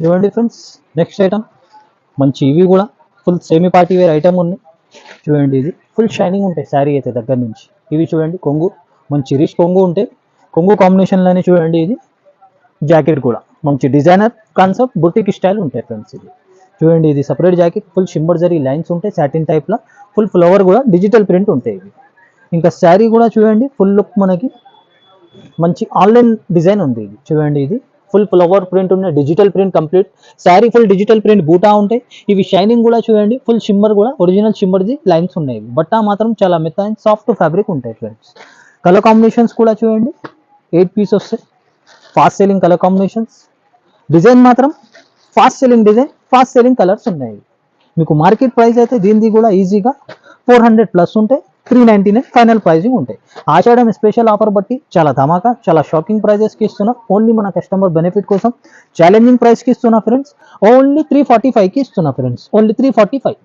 చూడండి friends, next item మంచి ఇవి కూడా full semi party wear item ఉన్నాయి. చూడండి ఇది ఫుల్ షైనింగ్ ఉంటాయి శారీ అయితే దగ్గర నుంచి. ఇవి చూడండి కొంగు, మంచి రిచ్ కొంగు ఉంటాయి. కొంగు కాంబినేషన్లోనే చూడండి ఇది జాకెట్ కూడా మంచి డిజైనర్ కాన్సెప్ట్ బుటిక్ స్టైల్ ఉంటాయి ఫ్రెండ్స్. ఇది చూడండి, ఇది separate jacket full shimmer zari lines ఉంటాయి, సాటిన్ టైప్లో ఫుల్ ఫ్లవర్ కూడా డిజిటల్ ప్రింట్ ఉంటాయి ఇవి. ఇంకా శారీ కూడా చూడండి ఫుల్ లుక్ మనకి మంచి ఆన్లైన్ డిజైన్ ఉంది. ఇది చూడండి, ఇది ఫుల్ ఫ్లవర్ ప్రింట్ ఉన్న digital print complete sari full digital print buta ఉంటాయి. ఇవి షైనింగ్ కూడా చూడండి ఫుల్ షిమ్మర్ కూడా ఒరిజినల్ షిమ్మర్ది లైన్స్ ఉన్నాయి. బట్ట మాత్రం చాలా మెత్త అండ్ సాఫ్ట్ ఫ్యాబ్రిక్ ఉంటాయి ఫ్రెండ్స్. కలర్ కాంబినేషన్స్ కూడా చూడండి 8 పీస్ వస్తాయి. Fast selling colour combinations, design మాత్రం fast selling design, fast selling colours ఉన్నాయి. మీకు మార్కెట్ ప్రైస్ అయితే దీనిది కూడా ఈజీగా 400 ప్లస్ ఉంటాయి. 399 ఫైనల్ ప్రైజింగ్ ఉంటాయి. ఆషాఢం స్పెషల్ ఆఫర్ బట్టి చాలా ధమాకా, చాలా షాకింగ్ ప్రైజెస్కి ఇస్తున్నా. ఓన్లీ మన కస్టమర్ బెనిఫిట్ కోసం ఛాలెంజింగ్ ప్రైస్కి ఇస్తున్నా ఫ్రెండ్స్. ఓన్లీ 345కి ఇస్తున్నా ఫ్రెండ్స్, ఓన్లీ 345.